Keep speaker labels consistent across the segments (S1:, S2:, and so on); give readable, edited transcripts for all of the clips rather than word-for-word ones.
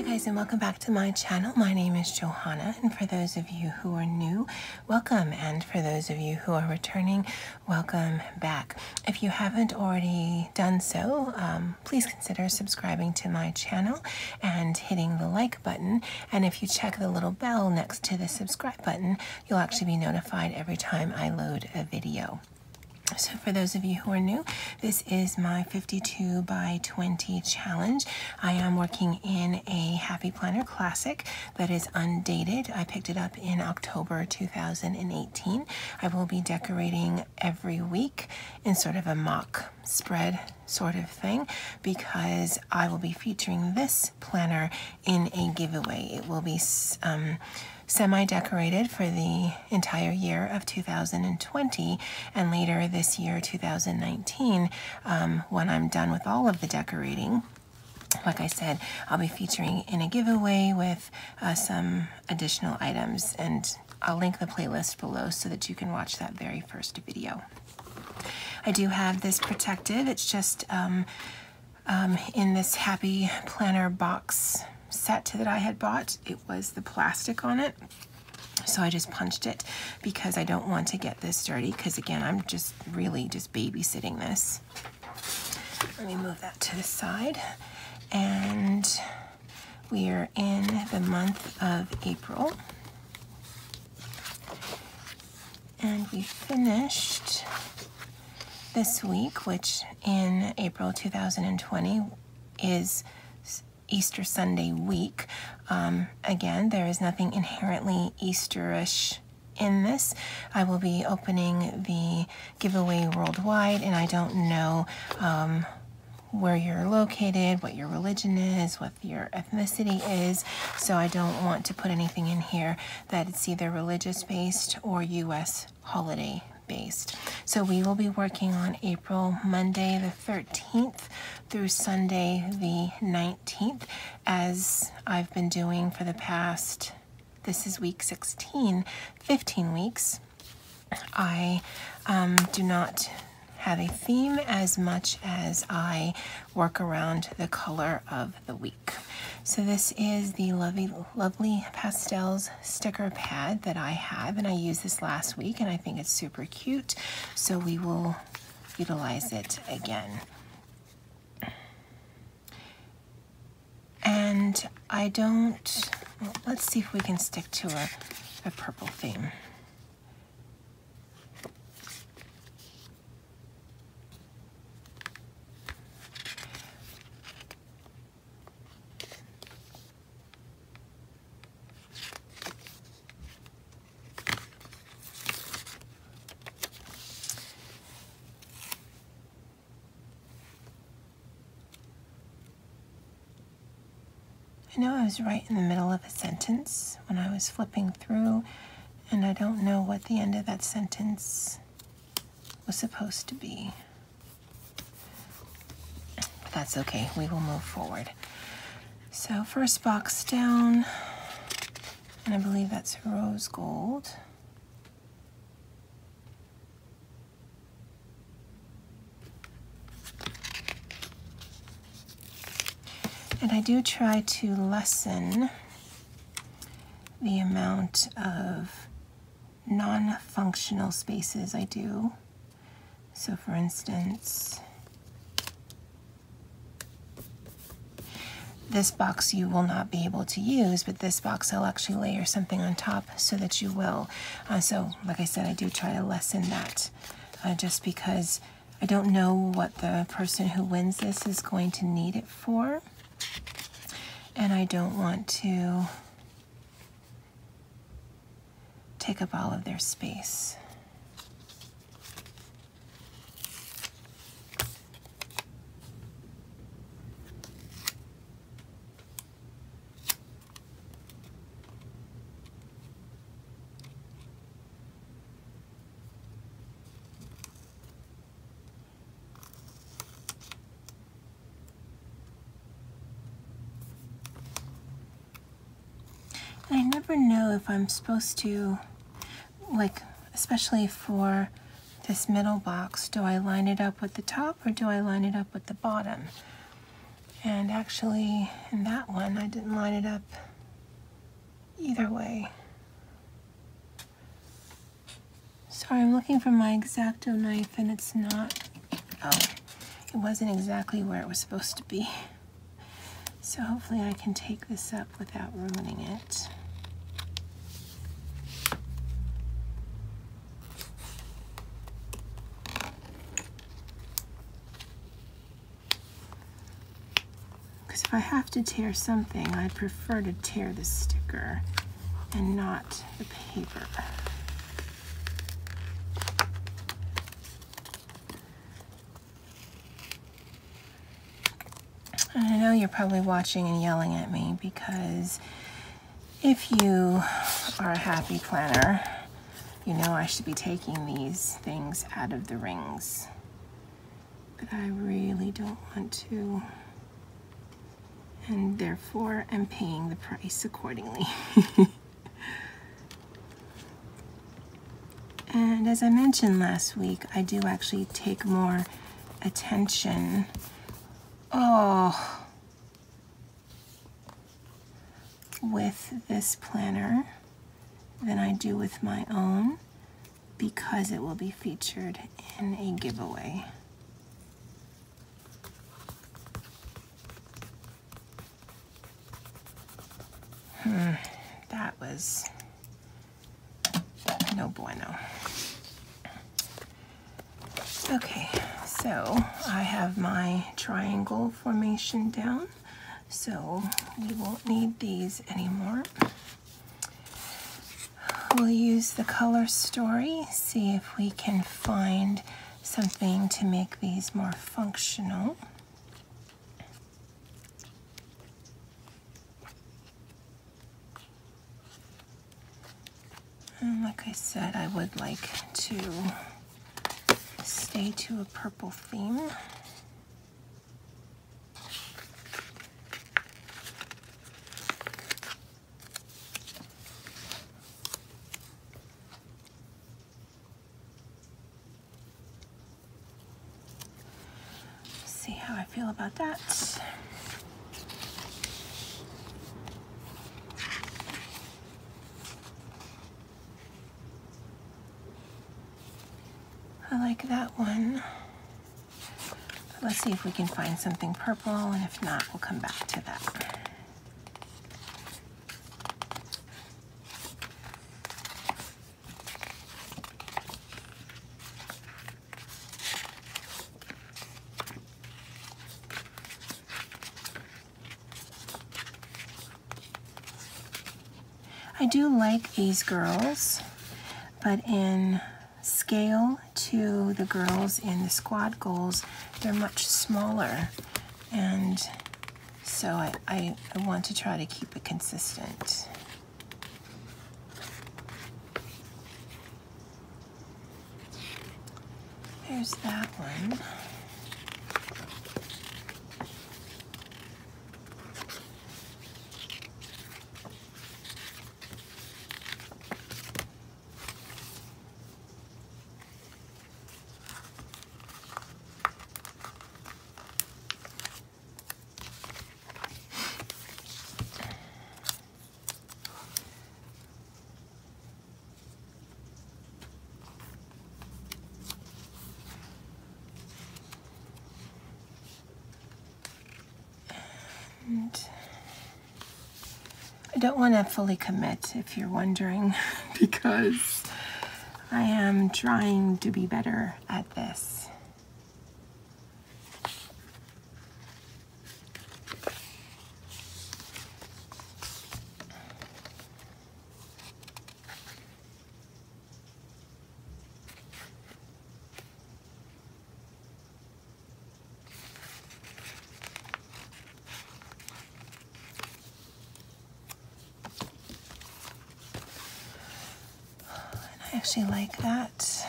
S1: guys, and welcome back to my channel. My name is Johanna, and for those of you who are new, welcome, and for those of you who are returning, welcome back. If you haven't already done so, please consider subscribing to my channel and hitting the like button, and if you check the little bell next to the subscribe button, you'll actually be notified every time I load a video. So for those of you who are new, this is my 52 by 20 challenge. I am working in a Happy Planner Classic that is undated. I picked it up in October 2018. I will be decorating every week in sort of a mock spread sort of thing because I will be featuring this planner in a giveaway. It will be semi-decorated for the entire year of 2020, and later this year, 2019, when I'm done with all of the decorating, like I said, I'll be featuring in a giveaway with some additional items, and I'll link the playlist below so that you can watch that very first video. I do have this protected. It's just in this Happy Planner box set that I had bought. It was the plastic on it, so I just punched it because I don't want to get this dirty, because again, I'm just really just babysitting this. Let me move that to the side, and we are in the month of April, and we finished this week, which in April 2020 is Easter Sunday week. Again, there is nothing inherently Easterish in this. I will be opening the giveaway worldwide, and I don't know where you're located, what your religion is, what your ethnicity is, so I don't want to put anything in here that it's either religious based or US holiday based. So we will be working on April Monday the 13th through Sunday the 19th, as I've been doing for the past, this is week 16, 15 weeks. I do not have a theme as much as I work around the color of the week. So this is the lovely Pastels sticker pad that I have, and I used this last week and I think it's super cute, so we will utilize it again. And I don't, well, let's see if we can stick to a purple theme. I know I was right in the middle of a sentence when I was flipping through, and I don't know what the end of that sentence was supposed to be. But that's okay, we will move forward. So first box down, and I believe that's rose gold. And I do try to lessen the amount of non-functional spaces I do. So for instance, this box you will not be able to use, but this box I'll actually layer something on top so that you will. So like I said, I do try to lessen that just because I don't know what the person who wins this is going to need it for. And I don't want to take up all of their space. I never know if I'm supposed to, like, especially for this middle box, do I line it up with the top or do I line it up with the bottom? And actually, in that one, I didn't line it up either way. Sorry, I'm looking for my X-Acto knife and it's not, oh, it wasn't exactly where it was supposed to be. So hopefully I can take this up without ruining it. Because if I have to tear something, I prefer to tear the sticker and not the paper. And I know you're probably watching and yelling at me because if you are a happy planner, you know I should be taking these things out of the rings. But I really don't want to, and therefore am paying the price accordingly. And as I mentioned last week, I do actually take more attention with this planner than I do with my own, because it will be featured in a giveaway. That was no bueno. Okay, so I have my triangle formation down, so we won't need these anymore. We'll use the color story, see if we can find something to make these more functional. And like I said, I would like to stay to a purple theme. See how I feel about that. I like that one. Let's see if we can find something purple, and if not, we'll come back to that. I do like these girls, but in scale to the girls in the squad goals, they're much smaller, and so I want to try to keep it consistent. There's that one. And I don't want to fully commit, if you're wondering, because I am trying to be better at this. I actually like that.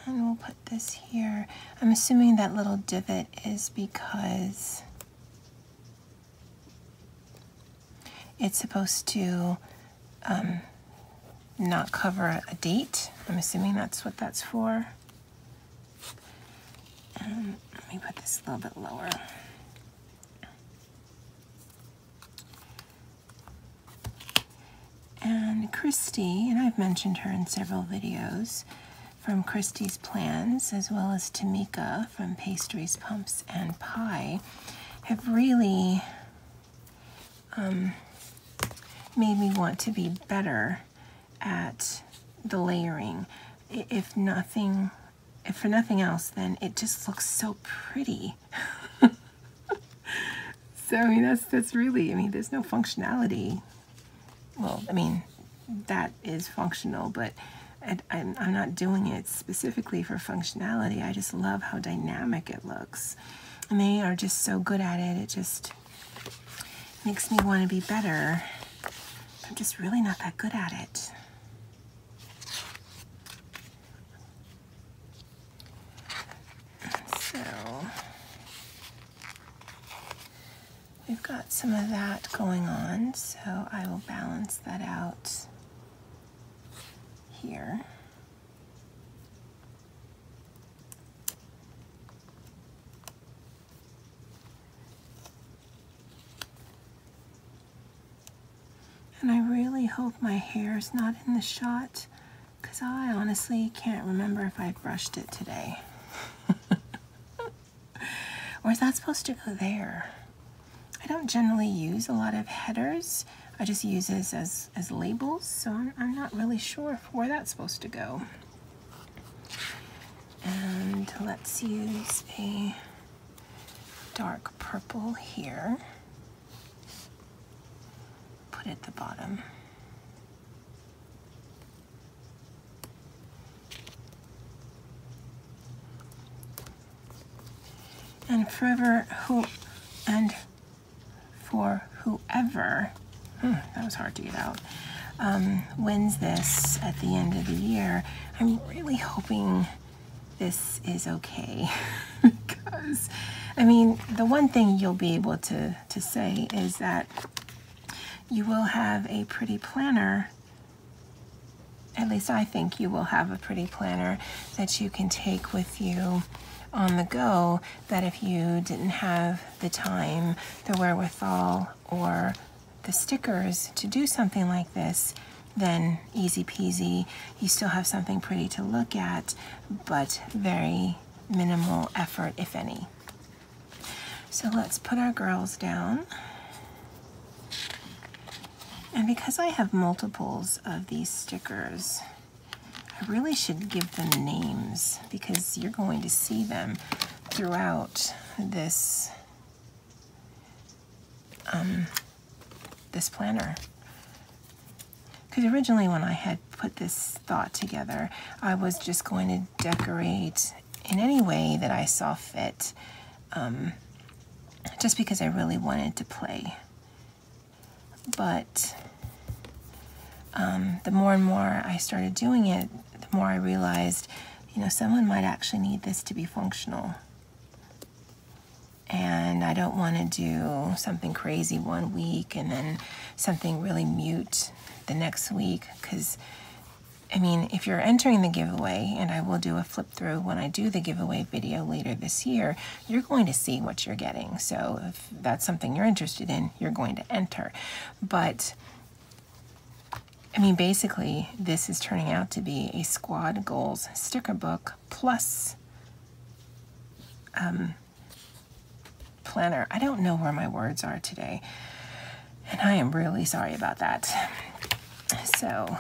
S1: And we'll put this here. I'm assuming that little divot is because it's supposed to not cover a date. I'm assuming that's what that's for. Let me put this a little bit lower. And Christy, and I've mentioned her in several videos, from Christy's Plans, as well as Tamika from Pastries, Pumps, and Pie, have really made me want to be better at the layering. If for nothing else, then it just looks so pretty. So I mean, that's really, I mean, there's no functionality. Well, I mean, that is functional, but I'm not doing it specifically for functionality. I just love how dynamic it looks. And they are just so good at it. It just makes me want to be better. I'm just really not that good at it. So we've got some of that going on, so I will balance that out here. And I really hope my hair is not in the shot, because I honestly can't remember if I brushed it today. Or is that supposed to go there? I don't generally use a lot of headers. I just use this as labels, so I'm not really sure where that's supposed to go. And let's use a dark purple here. Put it at the bottom. And for whoever, that was hard to get out, wins this at the end of the year, I'm really hoping this is okay. Because, I mean, the one thing you'll be able to say is that you will have a pretty planner. At least I think you will have a pretty planner that you can take with you on the go, that if you didn't have the time, the wherewithal, or the stickers to do something like this, then easy peasy, you still have something pretty to look at, but very minimal effort, if any. So let's put our girls down. And because I have multiples of these stickers, I really should give them names, because you're going to see them throughout this this planner. Because originally when I had put this thought together, I was just going to decorate in any way that I saw fit, just because I really wanted to play. But the more and more I started doing it, the more I realized, you know, someone might actually need this to be functional. And I don't want to do something crazy one week and then something really mute the next week. Because, I mean, if you're entering the giveaway, and I will do a flip through when I do the giveaway video later this year, you're going to see what you're getting. So if that's something you're interested in, you're going to enter. But I mean, basically, this is turning out to be a Squad Goals sticker book plus planner. I don't know where my words are today, and I am really sorry about that. So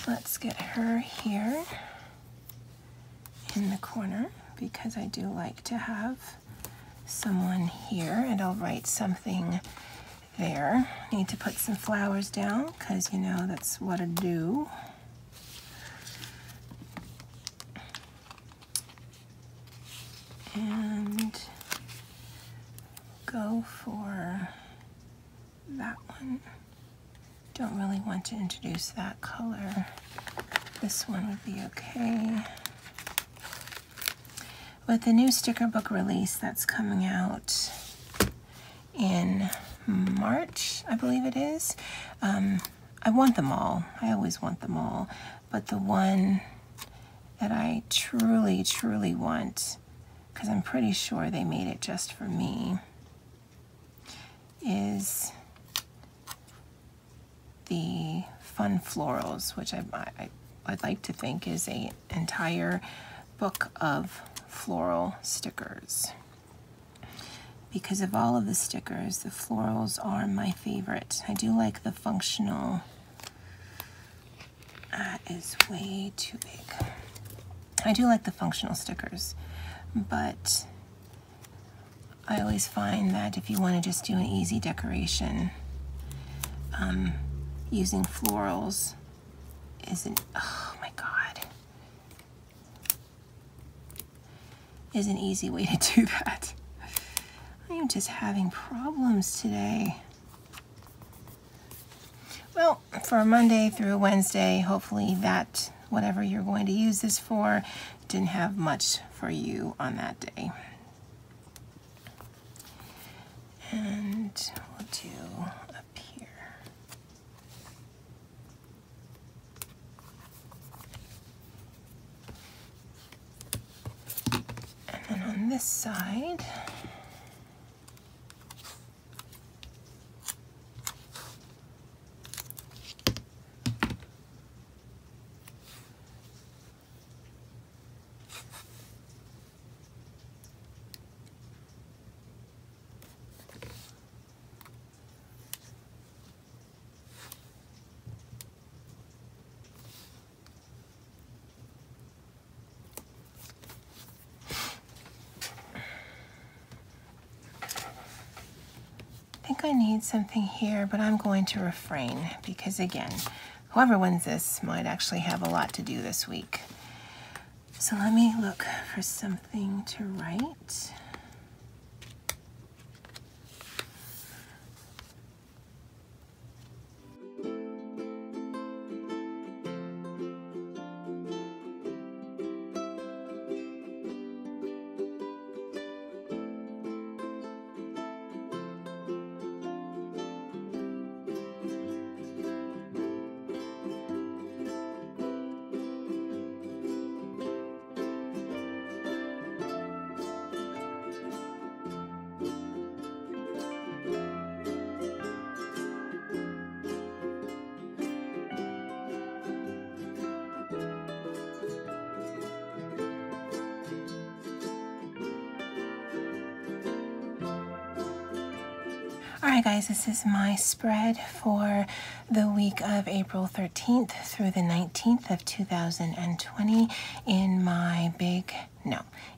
S1: let's get her here in the corner, because I do like to have someone here, and I'll write something there. Need to put some flowers down, because you know that's what I do. And go for that one. Don't really want to introduce that color. This one would be okay. With the new sticker book release that's coming out in March, I believe it is. I want them all. I always want them all. But the one that I truly, truly want because I'm pretty sure they made it just for me, is the Fun Florals, which I'd like to think is an entire book of floral stickers. Because of all of the stickers, the florals are my favorite. I do like the functional. That is way too big. I do like the functional stickers, but I always find that if you want to just do an easy decoration, using florals oh my God, is an easy way to do that. I am just having problems today. Well, for Monday through Wednesday, hopefully that, whatever you're going to use this for, didn't have much for you on that day. And we'll do up here. And then on this side, I think I need something here, but I'm going to refrain because, again, whoever wins this might actually have a lot to do this week. So let me look for something to write. Alright guys, this is my spread for the week of April 13th through the 19th of 2020 in my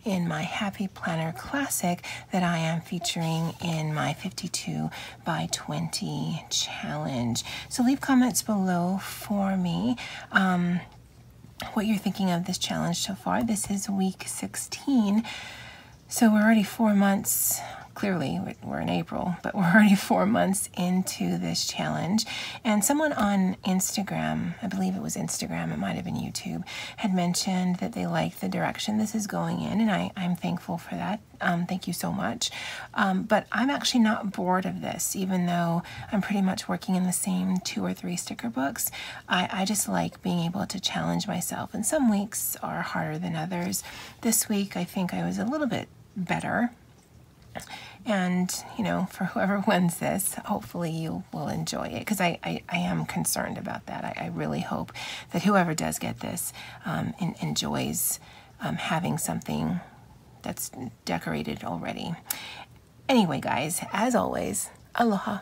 S1: in my Happy Planner Classic that I am featuring in my 52 by 20 challenge. So leave comments below for me what you're thinking of this challenge so far. This is week 16, so we're already 4 months. Clearly, we're in April, but we're already 4 months into this challenge. And someone on Instagram, I believe it was Instagram, it might have been YouTube, had mentioned that they like the direction this is going in, and I'm thankful for that. Thank you so much. But I'm actually not bored of this, even though I'm pretty much working in the same 2 or 3 sticker books. I just like being able to challenge myself, and some weeks are harder than others. This week, I think I was a little bit better. And, you know, for whoever wins this, hopefully you will enjoy it, because I am concerned about that. I really hope that whoever does get this enjoys having something that's decorated already. Anyway, guys, as always, aloha.